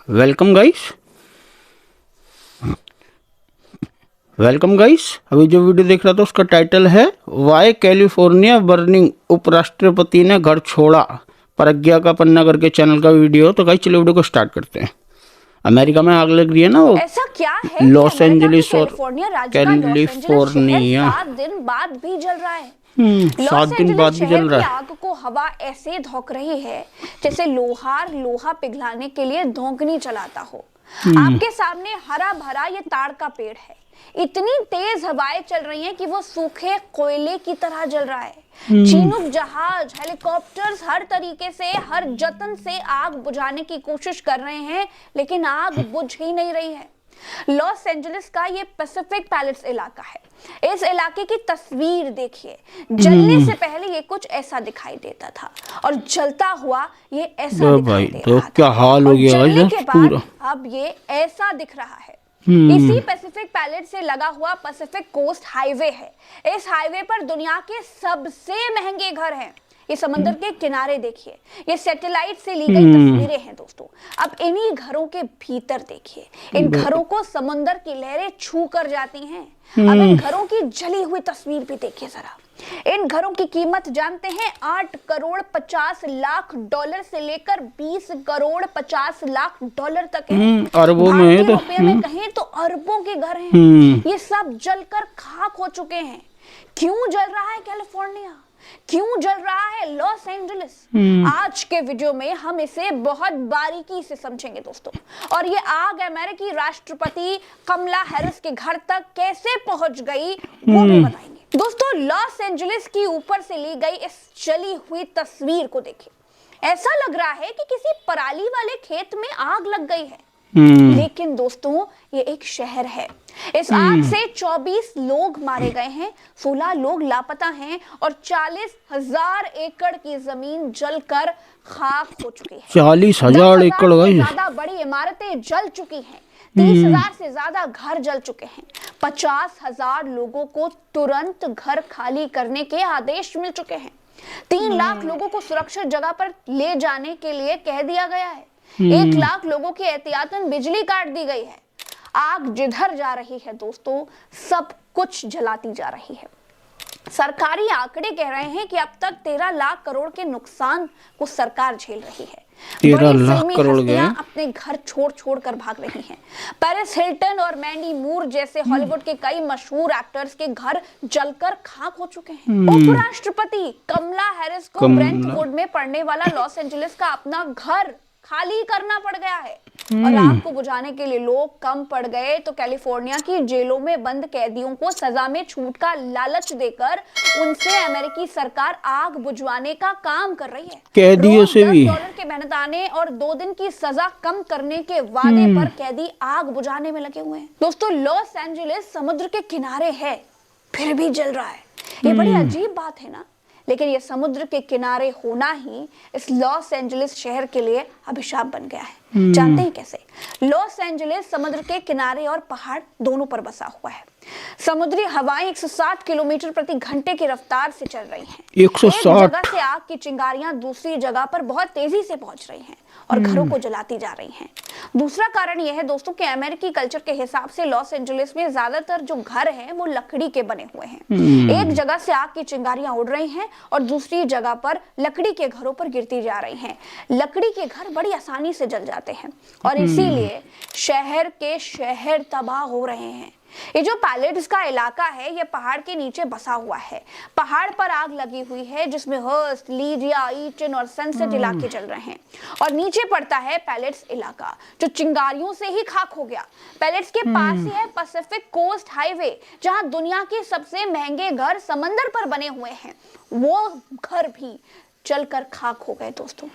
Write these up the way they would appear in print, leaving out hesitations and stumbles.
Welcome guys. अभी जो video देख रहा था उसका टाइटल है वाई कैलिफोर्निया बर्निंग, उपराष्ट्रपति ने घर छोड़ा। प्रज्ञा का पन्ना करके चैनल का वीडियो। तो गाइस चलिए वीडियो को स्टार्ट करते हैं। अमेरिका में आग लग रही है ना, वो ऐसा क्या है लॉस कि अमेरिका के एंजलिस और कैलिफोर्निया राज्य का लॉस एंजलिस कैलिफोर्निया। शहर 7 दिन बाद भी जल रहा है। 7 लॉस दिन बाद एंजलिस भी शहर जल की रहा है। आग को हवा ऐसे धोक रही है जैसे लोहार लोहा पिघलाने के लिए धोकनी चलाता हो। आपके सामने हरा भरा ये ताड़ का पेड़ है। इतनी तेज हवाएं चल रही हैं कि वो सूखे कोयले की तरह जल रहा है। चीनूक जहाज, हेलीकॉप्टर्स हर तरीके से, हर जतन से आग बुझाने की कोशिश कर रहे हैं, लेकिन आग बुझ ही नहीं रही है। लॉस एंजलिस का ये पैसिफिक पैलेस इलाका है। इस इलाके की तस्वीर देखिए। जलने से पहले ये कुछ ऐसा दिखाई देता था और जलता हुआ ये ऐसा दिखाई दे तो रहा था। क्या हाल हो और गया जलने के बाद पूरा। अब ये ऐसा दिख रहा है। इसी पैसिफिक पैलेस से लगा हुआ पैसिफिक कोस्ट हाईवे है। इस हाईवे पर दुनिया के सबसे महंगे घर हैं। ये समंदर के किनारे देखिए। ये सैटेलाइट से ली गई तस्वीरें हैं दोस्तों। अब इन्हीं घरों के भीतर देखिए। इन घरों को समुंदर की लहरें छू कर जाती हैं। अब इन घरों की जली हुई तस्वीर भी देखिए जरा। इन घरों की कीमत जानते हैं? 8 करोड़ 50 लाख डॉलर से लेकर 20 करोड़ 50 लाख डॉलर तक है। अरबों में भारतीय तो रुपये में कहें तो अरबों के घर हैं। ये सब जलकर खाक हो चुके हैं। क्यों जल रहा है कैलिफोर्निया? क्यों जल रहा है लॉस एंजलिस? आज के वीडियो में हम इसे बहुत बारीकी से समझेंगे दोस्तों। और ये आग अमेरिकी राष्ट्रपति कमला हैरिस के घर तक कैसे पहुंच गई वो भी बताएंगे दोस्तों। लॉस एंजलिस की ऊपर से ली गई इस जली हुई तस्वीर को देखिए। ऐसा लग रहा है कि किसी पराली वाले खेत में आग लग गई है। लेकिन दोस्तों ये एक शहर है। इस आग से 24 लोग मारे गए हैं, 16 लोग लापता हैं और 40,000 एकड़ की जमीन जलकर खाक हो चुकी है। 40,000 एकड़ से ज्यादा बड़ी इमारतें जल चुकी हैं। 30,000 से ज्यादा घर जल चुके हैं। 50,000 लोगों को तुरंत घर खाली करने के आदेश मिल चुके हैं। 3 लाख लोगों को सुरक्षित जगह पर ले जाने के लिए कह दिया गया है। 1 लाख लोगों की एहतियातन बिजली काट दी गई है। आग जिधर जा रही है दोस्तों, सब कुछ जलाती जा रही है। सरकारी आंकड़े कह रहे हैं कि अब तक 13 लाख करोड़ के नुकसान को सरकार झेल रही है। 13 लाख करोड़ गए। अपने घर छोड़ कर भाग रही हैं। पेरिस हिल्टन और मैंडी मूर जैसे हॉलीवुड के कई मशहूर एक्टर्स के घर जलकर खाक हो चुके हैं। उपराष्ट्रपति कमला हैरिस को ब्रेंटवुड में पड़ने वाला लॉस एंजलिस का अपना घर खाली करना पड़ गया है। और आग को बुझाने के लिए लोग कम पड़ गए तो कैलिफोर्निया की जेलों में बंद कैदियों को सजा में छूट का लालच देकर उनसे अमेरिकी सरकार आग बुझवाने का काम कर रही है। कैदियों से भी $10 के मेहनताने और 2 दिन की सजा कम करने के वादे पर कैदी आग बुझाने में लगे हुए हैं। दोस्तों लॉस एंजलिस समुद्र के किनारे है, फिर भी जल रहा है। ये बड़ी अजीब बात है ना। लेकिन ये समुद्र के किनारे होना ही इस लॉस एंजलिस शहर के लिए अभिशाप बन गया है। जानते हैं कैसे? लॉस एंजलिस समुद्र के किनारे और पहाड़ दोनों पर बसा हुआ है। समुद्री हवाएं 160 किलोमीटर प्रति घंटे की रफ्तार से चल रही हैं। 160। एक जगह से आग की चिंगारियां दूसरी जगह पर बहुत तेजी से पहुंच रही हैं और घरों को जलाती जा रही हैं। दूसरा कारण यह है दोस्तों कि अमेरिकी कल्चर के हिसाब से लॉस एंजलिस में ज्यादातर जो घर हैं वो लकड़ी के बने हुए हैं। एक जगह से आग की चिंगारियां उड़ रही हैं और दूसरी जगह पर लकड़ी के घरों पर गिरती जा रही हैं। लकड़ी के घर बड़ी आसानी से जल जाते हैं और इसीलिए शहर के शहर तबाह हो रहे हैं। ये जो पैलेस का इलाका है ये पहाड़ के नीचे बसा हुआ है। पहाड़ पर आग लगी हुई है जिसमें हर्स्ट, लीडिया, ईटन और सनसेट इलाके जल रहे हैं और नीचे पड़ता है पैलेस इलाका जो चिंगारियों से ही खाक हो गया। पैलेस के पास ही है पैसिफिक कोस्ट हाईवे जहां दुनिया के सबसे महंगे घर समंदर पर बने हुए हैं। वो घर भी जलकर खाक हो गए दोस्तों।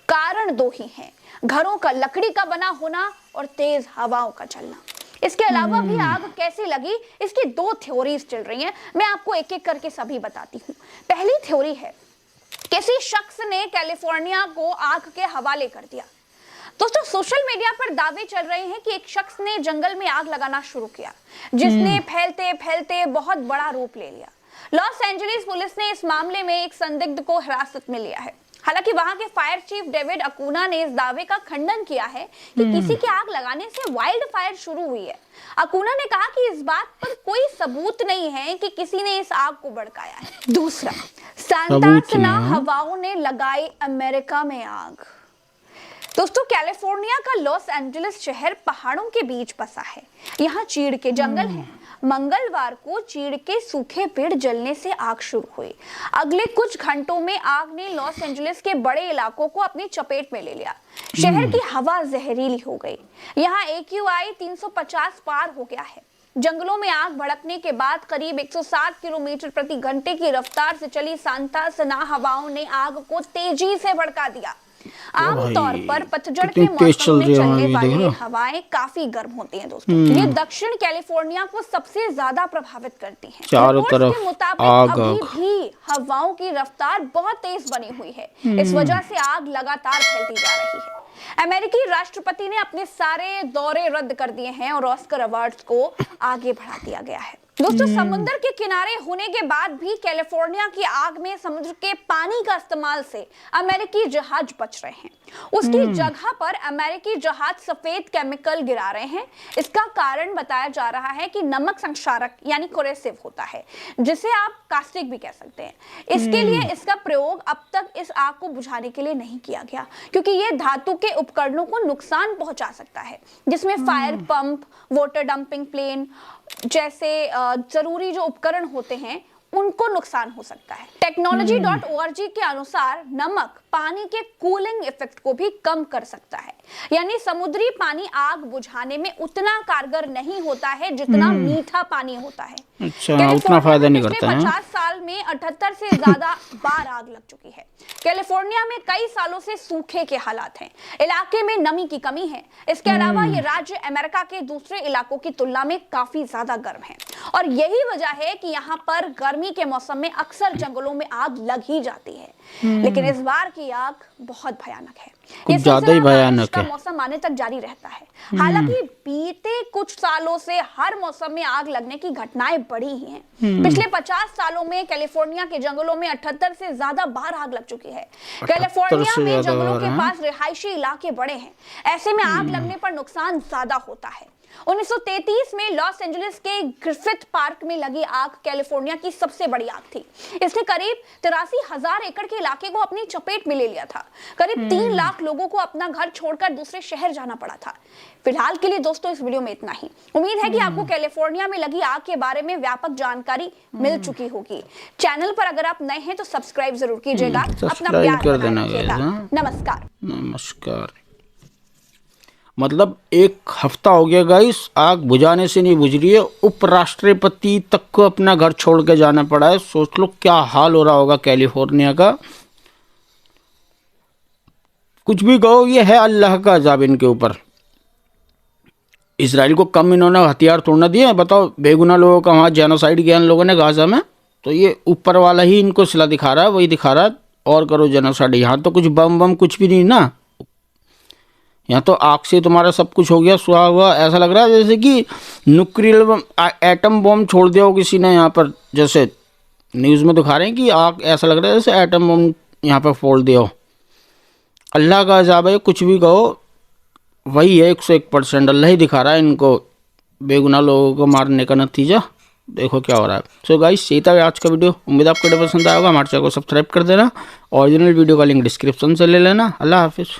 कारण 2 ही हैं, घरों का लकड़ी का बना होना और तेज हवाओं का चलना। इसके अलावा भी आग कैसे लगी इसकी 2 थ्योरीज चल रही हैं। मैं आपको एक एक करके सभी बताती हूँ। पहली थ्योरी है किसी शख्स ने कैलिफोर्निया को आग के हवाले कर दिया। दोस्तों सोशल मीडिया पर दावे चल रहे हैं कि एक शख्स ने जंगल में आग लगाना शुरू किया जिसने फैलते फैलते बहुत बड़ा रूप ले लिया। लॉस एंजलिस पुलिस ने इस मामले में एक संदिग्ध को हिरासत में लिया है। हालांकि वहां के फायर चीफ डेविड अकूना ने इस दावे का खंडन किया है कि किसी की आग लगाने से वाइल्ड फायर शुरू हुई है। अकूना ने कहा कि इस बात पर कोई सबूत नहीं है कि किसी ने इस आग को भड़काया है। दूसरा, सांता हवाओं ने लगाई अमेरिका में आग। दोस्तों, कैलिफोर्निया का लॉस एंजलिस शहर पहाड़ों के बीच बसा है। यहाँ चीड़ के जंगल हैं। मंगलवार को चीड़ के सूखे पेड़ जलने से आग शुरू हुई। अगले कुछ घंटों में आग ने लॉस एंजलिस के बड़े इलाकों को अपनी चपेट में ले लिया। शहर की हवा जहरीली हो गई। यहाँ AQI 350 पार हो गया है। जंगलों में आग भड़कने के बाद करीब 107 किलोमीटर प्रति घंटे की रफ्तार से चली सांता सना हवाओं ने आग को तेजी से भड़का दिया। आमतौर पर पतझड़ के मौसम में चलने वाली हवाएं काफी गर्म होती हैं दोस्तों। ये दक्षिण कैलिफोर्निया को सबसे ज्यादा प्रभावित करती हैं। चारों तरफ के मुताबिक अभी भी हवाओं की रफ्तार बहुत तेज बनी हुई है। इस वजह से आग लगातार फैलती जा रही है। अमेरिकी राष्ट्रपति ने अपने सारे दौरे रद्द कर दिए हैं और ऑस्कर अवार्ड्स को आगे बढ़ा दिया गया है। दोस्तों, समुद्र के किनारे होने के बाद भी कैलिफोर्निया की आग में समुद्र के पानी का इस्तेमाल से अमेरिकी जहाज बच रहे हैं। उसकी जगह पर अमेरिकी जहाज सफेद केमिकल गिरा रहे हैं। इसका कारण बताया जा रहा है कि नमक संक्षारक यानी कोरेसिव होता है, जिसे आप कास्टिक भी कह सकते हैं। इसके लिए इसका प्रयोग अब तक इस आग को बुझाने के लिए नहीं किया गया, क्योंकि ये धातु के उपकरणों को नुकसान पहुंचा सकता है, जिसमें fire pump, water dumping plane जैसे जरूरी जो उपकरण होते हैं उनको नुकसान हो सकता है। Technology.org के अनुसार नमक पानी के कूलिंग इफेक्ट को भी कम कर सकता है, यानी समुद्री पानी आग बुझाने में उतना कारगर नहीं होता है जितना मीठा पानी होता है। अच्छा, उतना फायदा नहीं करता है। 50 साल में 78 से ज्यादा बार आग लग चुकी है। कैलिफोर्निया में कई सालों से सूखे के हालात हैं। इलाके में नमी की कमी है। इसके अलावा ये राज्य अमेरिका के दूसरे इलाकों की तुलना में काफी ज्यादा गर्म है, और यही वजह है कि यहाँ पर गर्मी के मौसम में अक्सर जंगलों में आग लग ही जाती है। लेकिन इस बार की आग बहुत भयानक है। ये ज्यादा ही भयानक है। मौसम आने तक जारी रहता है। हालांकि बीते कुछ सालों से हर मौसम में आग लगने की घटनाएं बढ़ी ही हैं। पिछले 50 सालों में कैलिफोर्निया के जंगलों में 78 से ज्यादा बार आग लग चुकी है। कैलिफोर्निया में जंगलों के पास रिहायशी इलाके बड़े हैं। ऐसे में आग लगने पर नुकसान ज्यादा होता है। 1933 में लॉस एंजलिस के ग्रिफिथ पार्क में लगी आग कैलिफोर्निया की सबसे बड़ी आग थी। इसने करीब 83,000 एकड़ के इलाके को अपनी चपेट में ले लिया था। करीब 3 लाख लोगों को अपना घर छोड़कर दूसरे शहर जाना पड़ा था। फिलहाल के लिए दोस्तों इस वीडियो में इतना ही। उम्मीद है कि आपको कैलिफोर्निया में लगी आग के बारे में व्यापक जानकारी मिल चुकी होगी। चैनल पर अगर आप नए हैं तो सब्सक्राइब जरूर कीजिएगा। अपना प्यार कर देना। नमस्कार। मतलब 1 हफ्ता हो गया गाइस, आग बुझाने से नहीं बुझ रही है। उपराष्ट्रपति तक को अपना घर छोड़ के जाना पड़ा है। सोच लो क्या हाल हो रहा होगा कैलिफोर्निया का। कुछ भी कहो, ये है अल्लाह का अजाब इनके ऊपर। इजराइल को कम इन्होंने हथियार तोड़ना दिए। बताओ, बेगुनाह लोगों का वहाँ जेनोसाइड किया इन लोगों ने गाजा में, तो ये ऊपर वाला ही इनको सिला दिखा रहा है, वही दिखा रहा है और करो जेनोसाइड। यहाँ तो कुछ बम बम कुछ भी नहीं ना, यहाँ तो आग से तुम्हारा सब कुछ हो गया, सुहा हुआ। ऐसा लग रहा है जैसे कि न्यूक्लियर बम, एटम बम छोड़ दिया हो किसी ने यहाँ पर। जैसे न्यूज़ में दिखा रहे हैं कि आग, ऐसा लग रहा है जैसे एटम बम यहाँ पर फोड़ दिया हो। अल्लाह का अजाब है, कुछ भी कहो, वही है 101%। अल्लाह ही दिखा रहा है इनको बेगुनाह लोगों को मारने का नतीजा। देखो क्या हो रहा है। सो गाइस, यही था आज का वीडियो। उम्मीद आपको पसंद आएगा। हमारे चैनल को सब्सक्राइब कर देना। ओरिजिनल वीडियो का लिंक डिस्क्रिप्शन से ले लेना। अल्लाह हाफिज़।